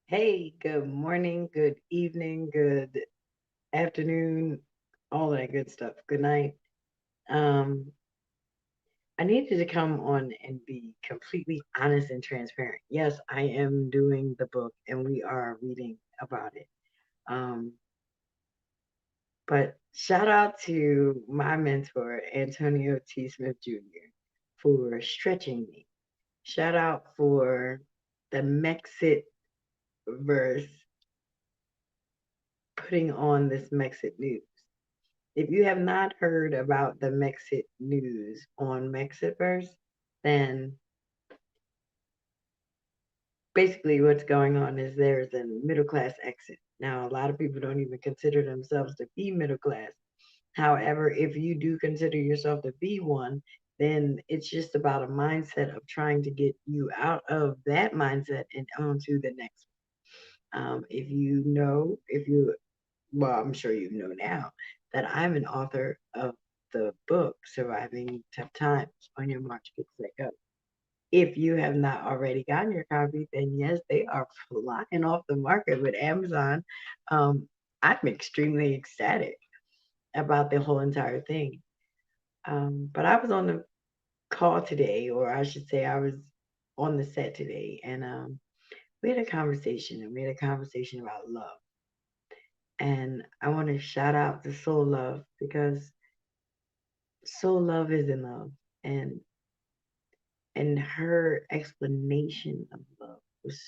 Hey, good morning, good evening, good afternoon, all that good stuff. Good night. Um, I needed to come on and be completely honest and transparent. Yes, I am doing the book and we are reading about it. Um, but shout out to my mentor, Antonio T. Smith Jr., for stretching me. Shout out for the Mexit verse putting on this Mexit news. If you have not heard about the Mexit news on Mexiverse, then basically what's going on is there's a middle class exit. Now, a lot of people don't even consider themselves to be middle class. However, if you do consider yourself to be one, then it's just about a mindset of trying to get you out of that mindset and onto the next one. If you well, I'm sure you know now that I'm an author of the book Surviving Tough Times on Your March, Get Set, Go. If you have not already gotten your copy, then yes, they are flying off the market with Amazon. Um, I'm extremely ecstatic about the whole entire thing. But I was on the call today, or I should say, I was on the set today, and we had a conversation, and we had a conversation about love. And I want to shout out to Soul Love because Soul Love is in love, and her explanation of love was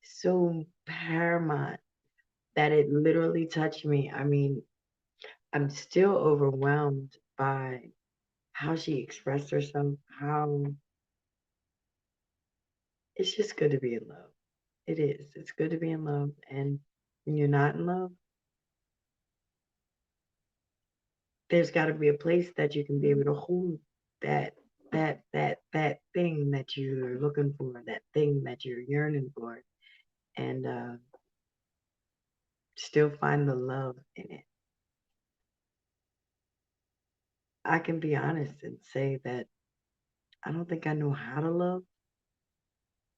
so paramount that it literally touched me. I mean, I'm still overwhelmed by how she expressed herself, how it's just good to be in love. It is. It's good to be in love. And when you're not in love, there's got to be a place that you can be able to hold that that thing that you're looking for, that thing that you're yearning for, and still find the love in it. I can be honest and say that I don't think I know how to love.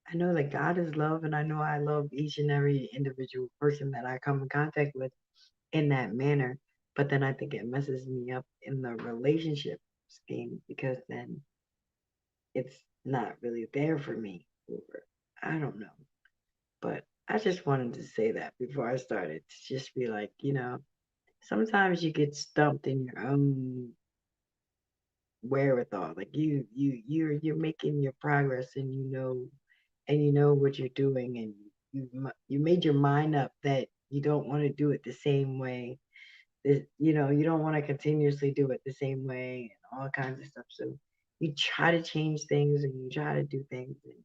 I know that God is love, and I know I love each and every individual person that I come in contact with in that manner. But then I think it messes me up in the relationship scheme because then it's not really there for me. Or I don't know. But I just wanted to say that before I started to just be like, sometimes you get stumped in your own wherewithal. Like you're making your progress, and you know what you're doing, and you made your mind up that you don't want to do it the same way. You don't want to continuously do it the same way and all kinds of stuff. So you try to change things and you try to do things, and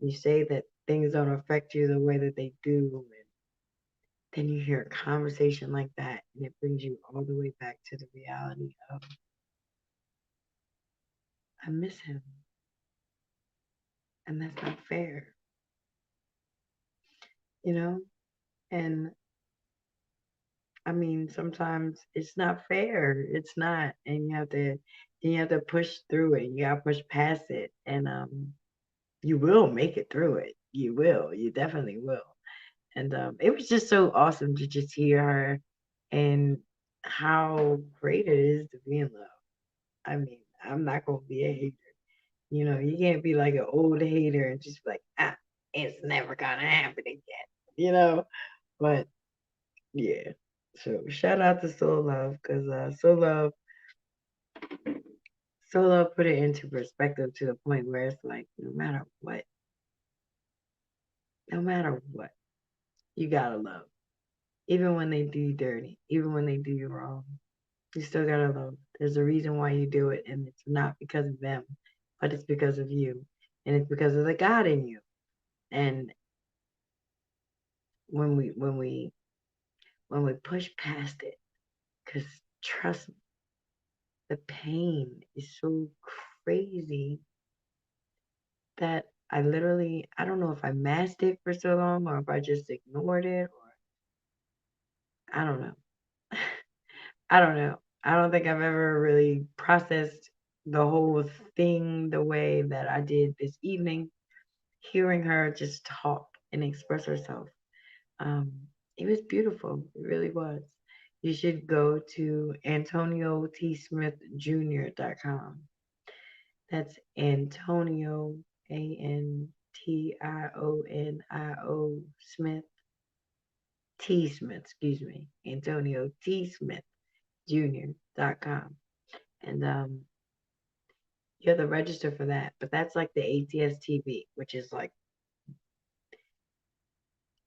you say that things don't affect you the way that they do, and then you hear a conversation like that, and it brings you all the way back to the reality of I miss him, and that's not fair, you know. And I mean, sometimes it's not fair. It's not, and you have to push through it. You gotta push past it, and you will make it through it. You will. You definitely will. And it was just so awesome to just hear her and how great it is to be in love. I mean, I'm not gonna be a hater. You can't be like an old hater and just be like, it's never gonna happen again. You know, but yeah. So shout out to Soul Love because Soul Love put it into perspective to the point where it's like no matter what, you gotta love. Even when they do you dirty, even when they do you wrong, you still gotta love. There's a reason why you do it, and it's not because of them, but it's because of you, and it's because of the God in you. And when we push past it, because trust me, the pain is so crazy that I don't know if I masked it for so long or if I just ignored it, or I don't know. I don't know. I don't think I've ever really processed the whole thing the way that I did this evening. hearing her just talk and express herself. Um, it was beautiful. It really was. You should go to AntonioTSmithJr.com. That's Antonio, Antionio Smith, T Smith, excuse me, Antonio T Smith Jr.com. And you have to register for that. But that's like the ATS TV, which is like,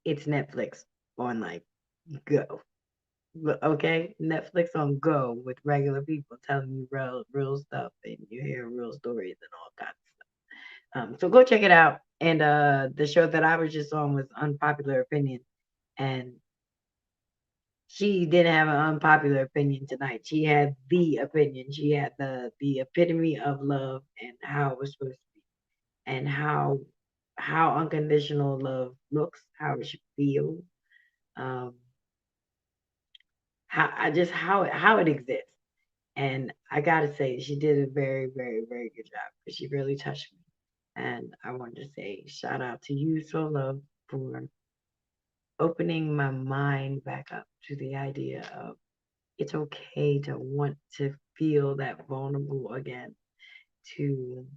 it's Netflix on like go. Okay, Netflix on go with regular people telling you real stuff, and you hear real stories and all kinds of stuff. So go check it out. And the show that I was just on was Unpopular Opinion, and she didn't have an unpopular opinion tonight. She had the opinion. She had the epitome of love and how it was supposed to be, and how unconditional love looks, how it should feel, um, how it exists. And I gotta say, she did a very, very, very good job because she really touched me. And I wanted to say shout out to you, So Love, for opening my mind back up to the idea of it's okay to want to feel that vulnerable again, to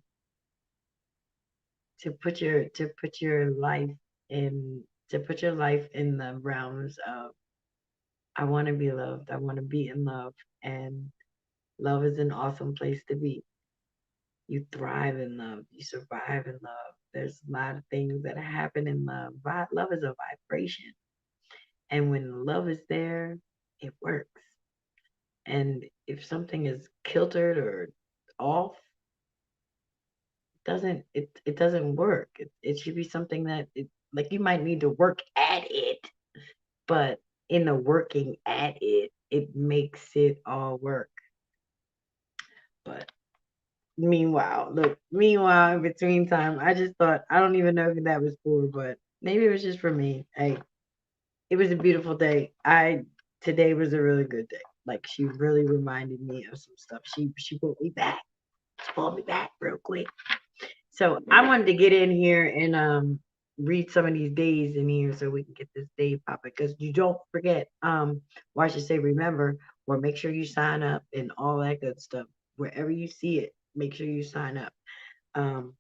put your life in the realms of I want to be loved, I want to be in love, and love is an awesome place to be. You thrive in love, you survive in love. There's a lot of things that happen in love. Love is a vibration, and when love is there, it works. And if something is kiltered or off, it doesn't work. It should be something that like you might need to work at it, but in the working at it, it makes it all work. But meanwhile, in between time, I just thought I don't even know who that was for, but maybe it was just for me. Hey, it was a beautiful day. Today was a really good day. Like she really reminded me of some stuff. She pulled me back. She pulled me back real quick. So I wanted to get in here and read some of these days in here so we can get this day popping. Because you don't forget, or I should say remember, or make sure you sign up and all that good stuff. Wherever you see it, make sure you sign up. Um,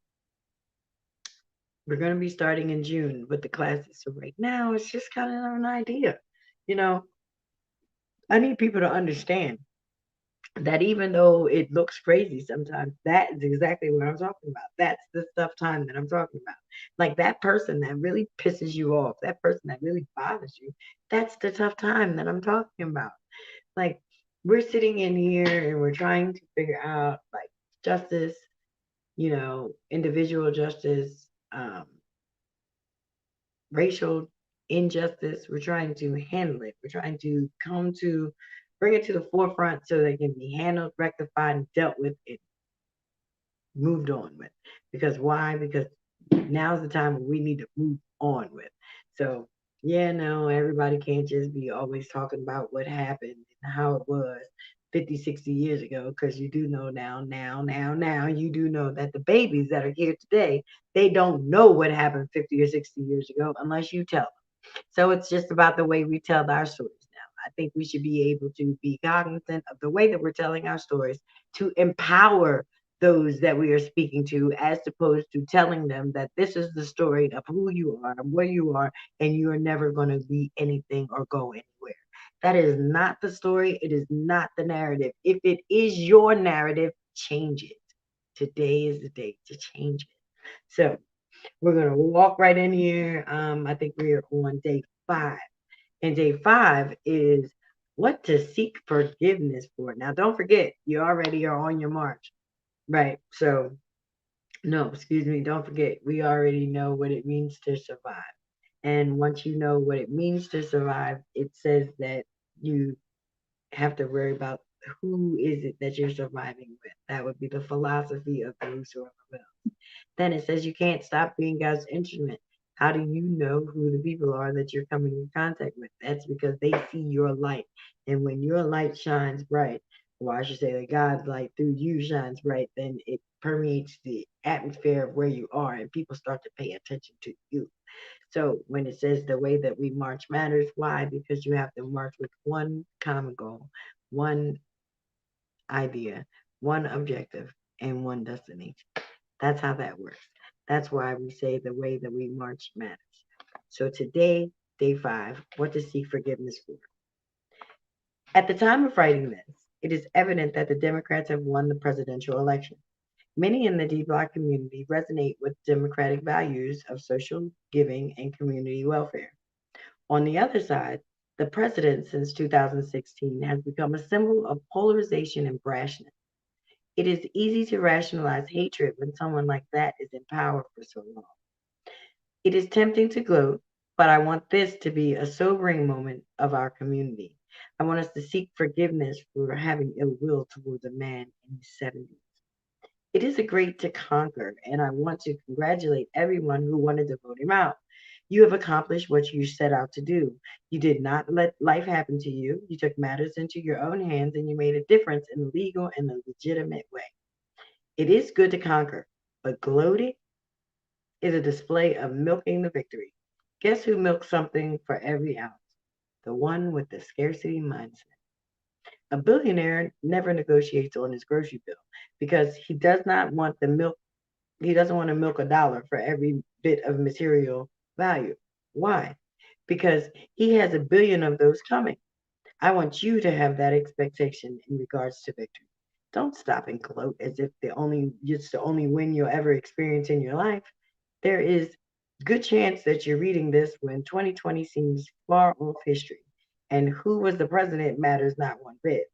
we're going to be starting in June with the classes. So right now it's just kind of an idea. You know, I need people to understand that even though it looks crazy sometimes, that is exactly what I'm talking about. That's the tough time that I'm talking about. Like that person that really pisses you off, that person that really bothers you, that's the tough time that I'm talking about. Like we're sitting in here and we're trying to figure out like justice, individual justice, racial injustice. We're trying to handle it. We're trying to bring it to the forefront so they can be handled, rectified, and dealt with it, moved on with. Because why? Because now's the time when we need to move on with. So, yeah, no, everybody can't just be always talking about what happened and how it was 50, 60 years ago, because you do know now, you do know that the babies that are here today, they don't know what happened 50 or 60 years ago unless you tell them. So it's just about the way we tell our stories now. I think we should be able to be cognizant of the way that we're telling our stories to empower those that we are speaking to, as opposed to telling them that this is the story of who you are and where you are, and you are never going to be anything or go anywhere. That is not the story. It is not the narrative. If it is your narrative, change it. Today is the day to change it. So we're going to walk right in here. I think we're on day 5. And day 5 is what to seek forgiveness for. Now, don't forget, you already are on your march. Right. So, no, excuse me, don't forget, we already know what it means to survive. And once you know what it means to survive, it says that you have to worry about who is it that you're surviving with. That would be the philosophy of the whosoever will. Then it says you can't stop being God's instrument. How do you know who the people are that you're coming in contact with? That's because they see your light. And when your light shines bright, or I should say that God's light through you shines bright, then it permeates the atmosphere of where you are, and people start to pay attention to you. So when it says the way that we march matters, why? Because you have to march with one common goal, one idea, one objective, and one destination. That's how that works. That's why we say the way that we march matters. So today, day 5, what to seek forgiveness for. At the time of writing this, it is evident that the Democrats have won the presidential election. Many in the D Block community resonate with democratic values of social giving and community welfare. On the other side, the president since 2016 has become a symbol of polarization and brashness. It is easy to rationalize hatred when someone like that is in power for so long. It is tempting to gloat, but I want this to be a sobering moment of our community. I want us to seek forgiveness for having ill will towards a man in his 70s. It is a great to conquer, and I want to congratulate everyone who wanted to vote him out. You have accomplished what you set out to do. You did not let life happen to you. You took matters into your own hands and you made a difference in a legal and a legitimate way. It is good to conquer, but gloating is a display of milking the victory. Guess who milks something for every ounce? The one with the scarcity mindset. A billionaire never negotiates on his grocery bill because he does not want the milk. He doesn't want to milk a dollar for every bit of material value. Why? Because he has a billion of those coming. I want you to have that expectation in regards to victory. Don't stop and gloat as if it's the only win you'll ever experience in your life. There is good chance that you're reading this when 2020 seems far off history, and who was the president matters not one bit.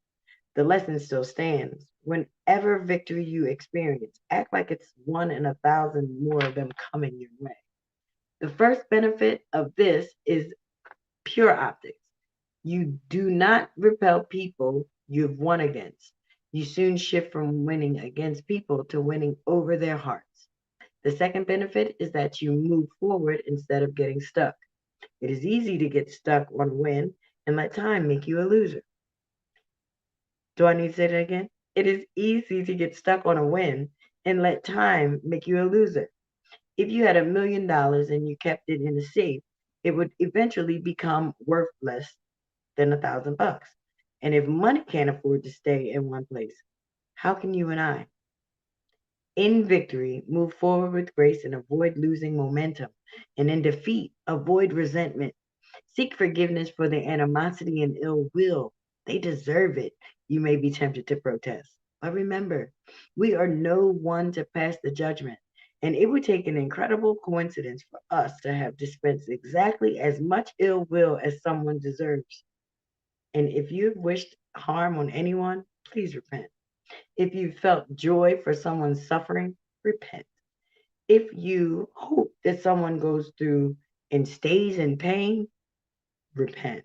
The lesson still stands. Whenever victory you experience, act like it's one in 1,000 more of them coming your way. The first benefit of this is pure optics. You do not repel people you've won against. You soon shift from winning against people to winning over their hearts. The second benefit is that you move forward instead of getting stuck. It is easy to get stuck on a win and let time make you a loser. Do I need to say that again? It is easy to get stuck on a win and let time make you a loser. If you had $1 million and you kept it in a safe, it would eventually become worth less than $1,000. And if money can't afford to stay in one place, how can you and I? In victory, move forward with grace and avoid losing momentum. And in defeat, avoid resentment. Seek forgiveness for the animosity and ill will. They deserve it. You may be tempted to protest. But remember, we are no one to pass the judgment. And it would take an incredible coincidence for us to have dispensed exactly as much ill will as someone deserves. And if you've wished harm on anyone, please repent. If you felt joy for someone's suffering, repent. If you hope that someone goes through and stays in pain, repent.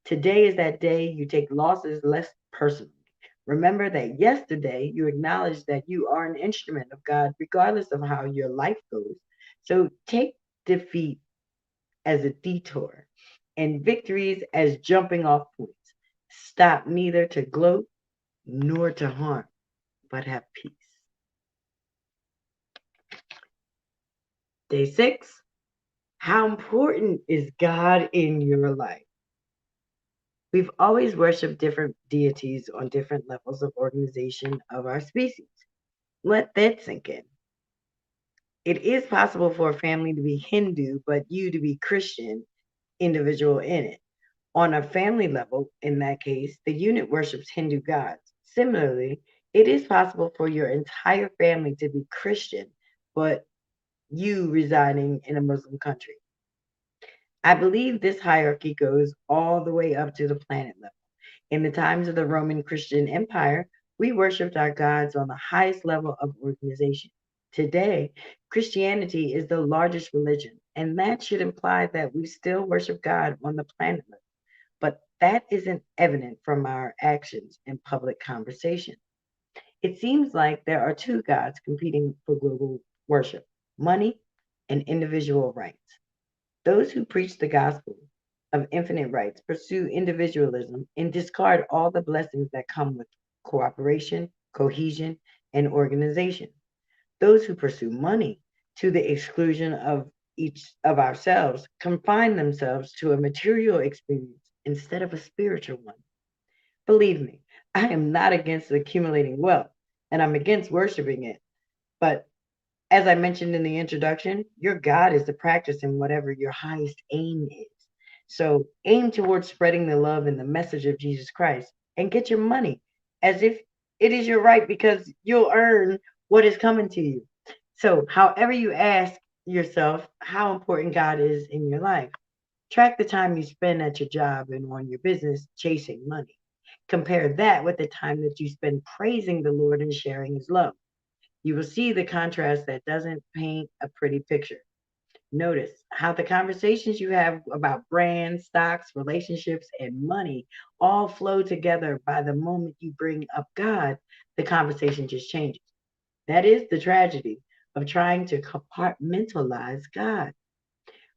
Today is that day you take losses less personally. Remember that yesterday you acknowledged that you are an instrument of God, regardless of how your life goes. So take defeat as a detour and victories as jumping off points. Stop neither to gloat nor to harm, but have peace. Day 6, how important is God in your life? We've always worshiped different deities on different levels of organization of our species. Let that sink in. It is possible for a family to be Hindu, but you to be Christian, individual in it. On a family level, in that case, the unit worships Hindu gods. Similarly, it is possible for your entire family to be Christian, but you residing in a Muslim country. I believe this hierarchy goes all the way up to the planet level. In the times of the Roman Christian Empire, we worshiped our gods on the highest level of organization. Today, Christianity is the largest religion, and that should imply that we still worship God on the planet level. But that isn't evident from our actions and public conversation. It seems like there are two gods competing for global worship: money and individual rights. Those who preach the gospel of infinite rights pursue individualism and discard all the blessings that come with cooperation, cohesion, and organization. Those who pursue money to the exclusion of each of ourselves confine themselves to a material experience instead of a spiritual one. Believe me, I am not against accumulating wealth, and I'm against worshiping it. But as I mentioned in the introduction, your God is the practice in whatever your highest aim is. So aim towards spreading the love and the message of Jesus Christ and get your money as if it is your right because you'll earn what is coming to you. So, however you ask yourself how important God is in your life, track the time you spend at your job and on your business chasing money. Compare that with the time that you spend praising the Lord and sharing his love. You will see the contrast that doesn't paint a pretty picture. Notice how the conversations you have about brands, stocks, relationships, and money all flow together by the moment you bring up God, the conversation just changes. That is the tragedy of trying to compartmentalize God.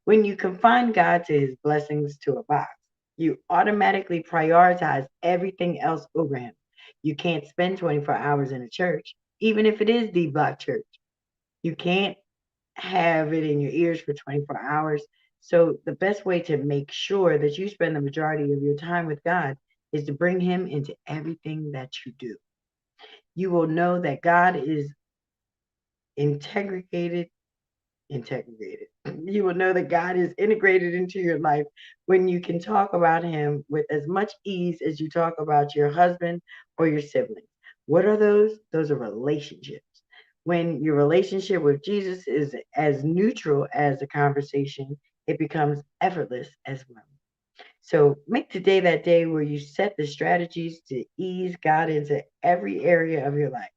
When you confine God to his blessings to a box, you automatically prioritize everything else over him. You can't spend 24 hours in a church, even if it is the block church. You can't have it in your ears for 24 hours. So, the best way to make sure that you spend the majority of your time with God is to bring him into everything that you do. You will know that God is integrated integrated. You will know that God is integrated into your life when you can talk about him with as much ease as you talk about your husband or your siblings. What are those? Those are relationships. When your relationship with Jesus is as neutral as the conversation, it becomes effortless as well. So make today that day where you set the strategies to ease God into every area of your life.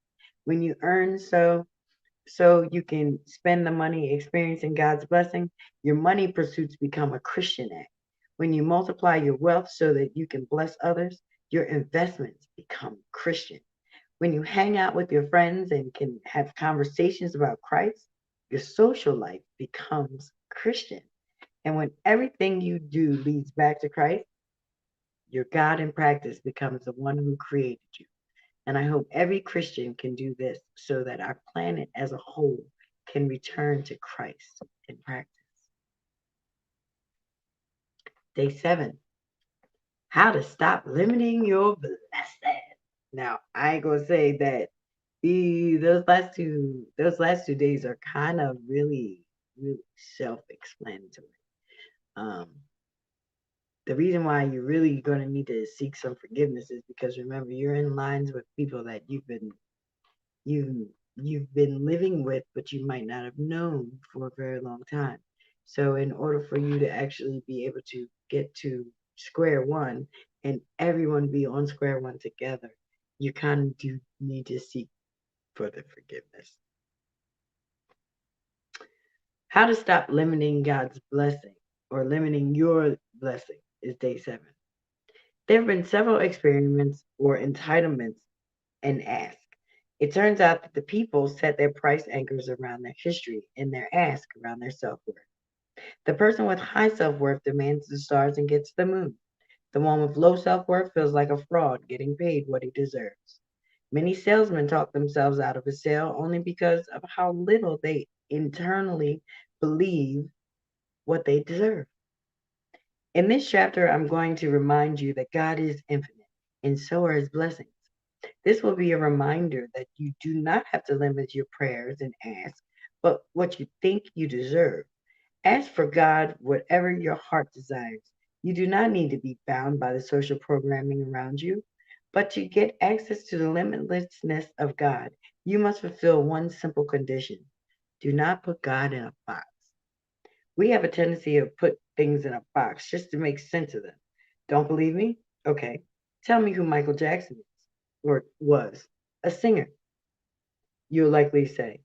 When you earn so you can spend the money experiencing God's blessing, your money pursuits become a Christian act. When you multiply your wealth so that you can bless others, your investments become Christian. When you hang out with your friends and can have conversations about Christ, your social life becomes Christian. And when everything you do leads back to Christ, your God in practice becomes the one who created you. And I hope every Christian can do this so that our planet as a whole can return to Christ in practice. Day 7, how to stop limiting your blessing. Now, I ain't gonna say that those last two days are kind of really self-explanatory. Um, the reason why you're really going to need to seek some forgiveness is because remember you're in lines with people that you've been living with, but you might not have known for a very long time. So, in order for you to actually be able to get to square one and everyone be on square one together, you kind of do need to seek further forgiveness. How to stop limiting God's blessing or limiting your blessing is day 7. There have been several experiments or entitlements and ask. It turns out that the people set their price anchors around their history and their ask around their self worth. The person with high self worth demands the stars and gets the moon. The one with low self worth feels like a fraud getting paid what he deserves. Many salesmen talk themselves out of a sale only because of how little they internally believe what they deserve. In this chapter, I'm going to remind you that God is infinite, and so are his blessings. This will be a reminder that you do not have to limit your prayers and ask, but what you think you deserve. Ask for God whatever your heart desires. You do not need to be bound by the social programming around you, but to get access to the limitlessness of God, you must fulfill one simple condition. Do not put God in a box. We have a tendency to put things in a box just to make sense of them. Don't believe me? Okay. Tell me who Michael Jackson is or was. A singer, you'll likely say.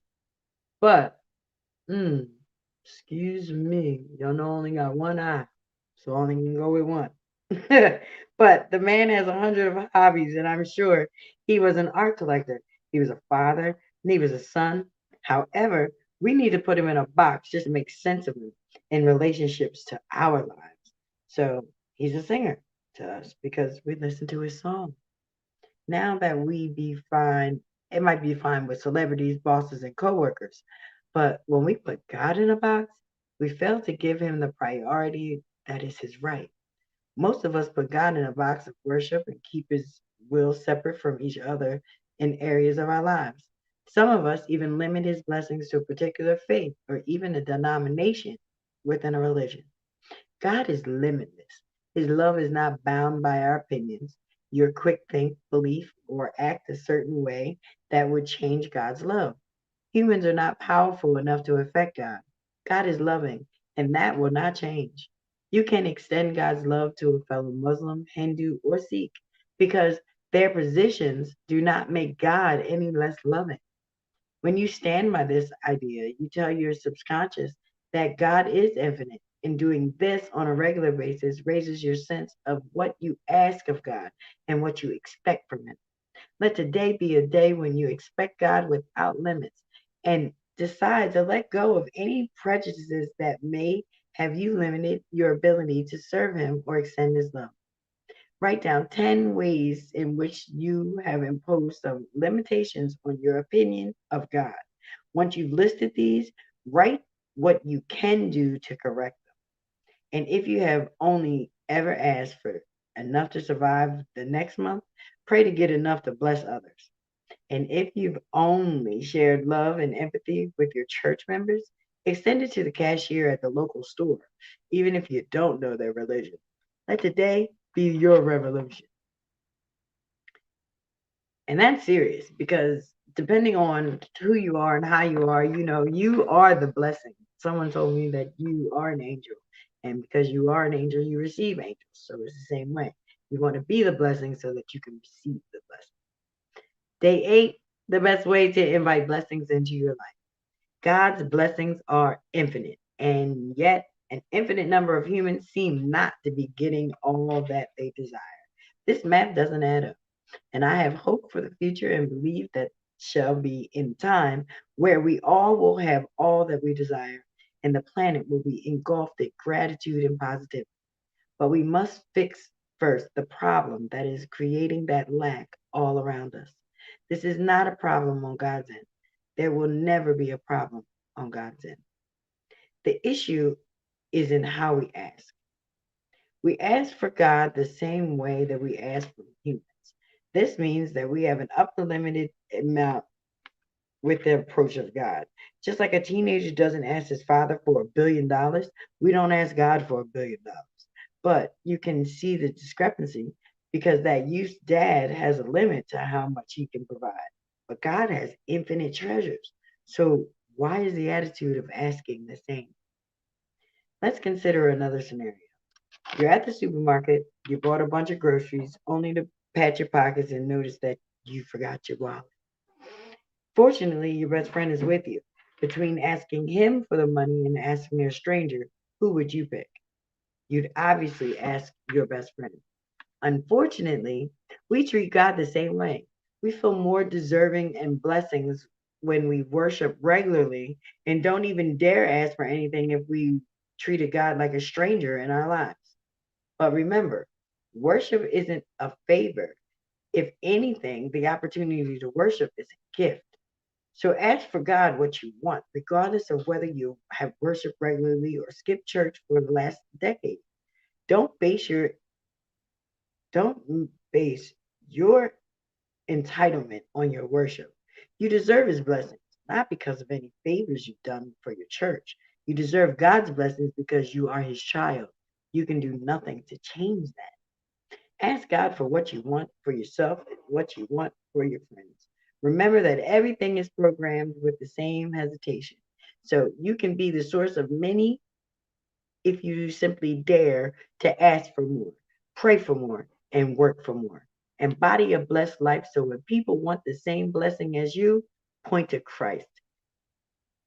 But, mm, excuse me, y'all know I only got one eye, so I only can go with one. But the man has 100 hobbies, and I'm sure he was an art collector. He was a father, and he was a son. However, we need to put him in a box just to make sense of him in relationships to our lives. So he's a singer to us because we listen to his song. Now that we be fine It might be fine with celebrities, bosses, and coworkers. But when we put God in a box, we fail to give him the priority that is his right. Most of us put God in a box of worship and keep his will separate from each other in areas of our lives. Some of us even limit his blessings to a particular faith or even a denomination within a religion. God is limitless. His love is not bound by our opinions, your quick think, belief, or act a certain way that would change God's love. Humans are not powerful enough to affect God. God is loving, and that will not change. You can extend God's love to a fellow Muslim, Hindu, or Sikh because their positions do not make God any less loving. When you stand by this idea, you tell your subconscious that God is infinite, and doing this on a regular basis raises your sense of what you ask of God and what you expect from Him. Let today be a day when you expect God without limits and decide to let go of any prejudices that may have you limited your ability to serve Him or extend His love. Write down 10 ways in which you have imposed some limitations on your opinion of God. Once you've listed these, write what you can do to correct them. And if you have only ever asked for enough to survive the next month, pray to get enough to bless others. And if you've only shared love and empathy with your church members, extend it to the cashier at the local store, even if you don't know their religion. Let today be your revolution. And that's serious because depending on who you are and how you are, you are the blessing. Someone told me that you are an angel. And because you are an angel, you receive angels. So it's the same way. You want to be the blessing so that you can receive the blessing. Day 8, the best way to invite blessings into your life. God's blessings are infinite, and yet an infinite number of humans seem not to be getting all that they desire. This math doesn't add up, and I have hope for the future and believe that shall be in time where we all will have all that we desire, and the planet will be engulfed in gratitude and positivity. But we must fix first the problem that is creating that lack all around us. This is not a problem on God's end. There will never be a problem on God's end. The issue is in how we ask. We ask for God the same way that we ask for humans. This means that we have an upper limited amount with the approach of God. Just like a teenager doesn't ask his father for $1 billion, we don't ask God for $1 billion. But you can see the discrepancy because that youth dad has a limit to how much he can provide. But God has infinite treasures. So why is the attitude of asking the same? Let's consider another scenario. You're at the supermarket, you bought a bunch of groceries only to pat your pockets and notice that you forgot your wallet. Fortunately, your best friend is with you. Between asking him for the money and asking a stranger, who would you pick? You'd obviously ask your best friend. Unfortunately, we treat God the same way. We feel more deserving and blessings when we worship regularly and don't even dare ask for anything if we treated God like a stranger in our lives. But remember, worship isn't a favor. If anything, the opportunity to worship is a gift. So ask for God what you want, regardless of whether you have worshiped regularly or skipped church for the last decade. Don't base your don't base your entitlement on your worship. You deserve his blessings, not because of any favors you've done for your church. You deserve God's blessings because you are his child. You can do nothing to change that. Ask God for what you want for yourself and what you want for your friends. Remember that everything is programmed with the same hesitation. So you can be the source of many if you simply dare to ask for more, pray for more, and work for more. Embody a blessed life so when people want the same blessing as you, point to Christ.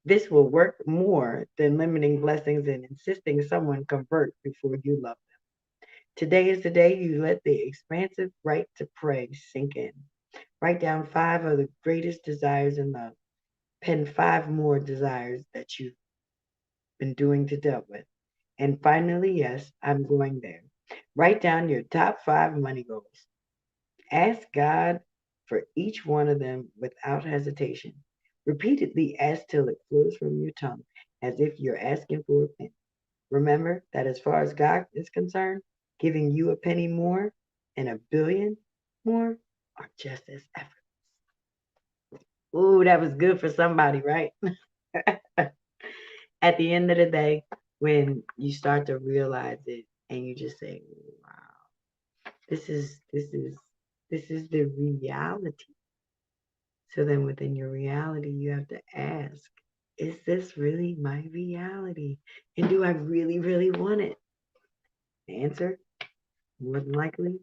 This will work more than limiting blessings and insisting someone convert before you love them. Today is the day you let the expansive right to pray sink in. Write down 5 of the greatest desires in love. Pen 5 more desires that you've been doing to deal with. And finally, yes, I'm going there. Write down your top 5 money goals. Ask God for each one of them without hesitation. Repeatedly ask till it flows from your tongue, as if you're asking for a penny. Remember that as far as God is concerned, giving you a penny more and a billion more are just as effortless. Ooh, that was good for somebody, right? At the end of the day, when you start to realize it and you just say, wow, this is the reality. So then within your reality, you have to ask, is this really my reality? And do I really, really want it? The answer, more than likely,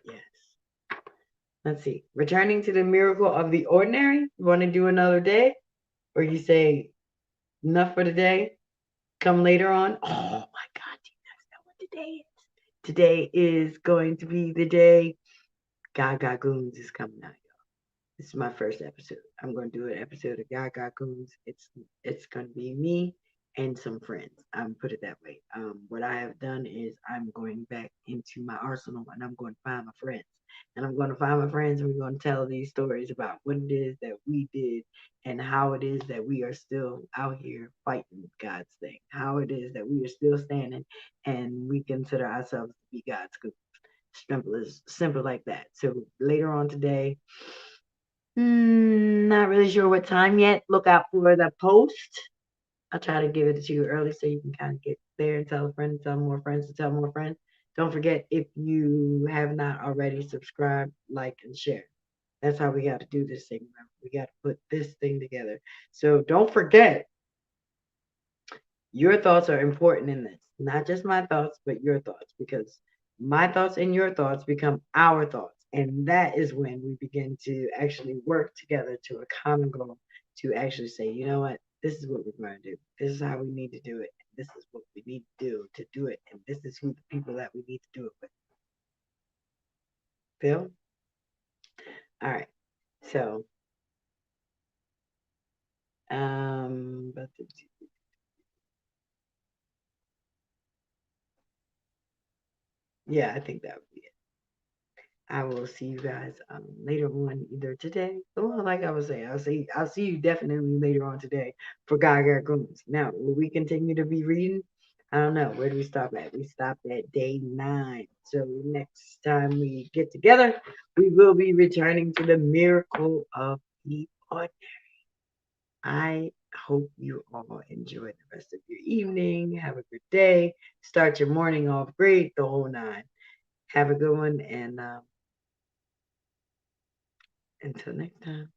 yes. Let's see. Returning to the miracle of the ordinary. You want to do another day? Or you say, enough for the day? Come later on. Oh my God, do you guys know what today is? Today is going to be the day Gaga Goons is coming out. This is my first episode. I'm going to do an episode of Gaga Goons. It's going to be me and some friends. I'm put it that way. What I have done is I'm going back into my arsenal and I'm going to find my friends. And I'm going to find my friends and we're going to tell these stories about what it is that we did and how it is that we are still out here fighting God's thing. How it is that we are still standing and we consider ourselves to be God's good. Simple like that. So later on today, not really sure what time yet. Look out for the post. I'll try to give it to you early so you can kind of get there and tell a friend, tell more friends, to tell more friends. Don't forget, if you have not already, subscribe, like, and share. That's how we got to do this thing. Remember? We got to put this thing together. So don't forget, your thoughts are important in this. Not just my thoughts, but your thoughts, because my thoughts and your thoughts become our thoughts. And that is when we begin to actually work together to a common goal to actually say, you know what, this is what we're going to do. This is how we need to do it. This is what we need to do it. And this is who the people that we need to do it with. Phil? All right. So, but yeah, I think that would be it. I will see you guys later on, either today. Well, like I was saying, I'll see you definitely later on today for Gaga Goons. Now, will we continue to be reading? I don't know. Where do we stop at? We stopped at day 9. So next time we get together, we will be returning to the miracle of the ordinary. I hope you all enjoy the rest of your evening. Have a good day. Start your morning off great, the whole 9. Have a good one, and until next time.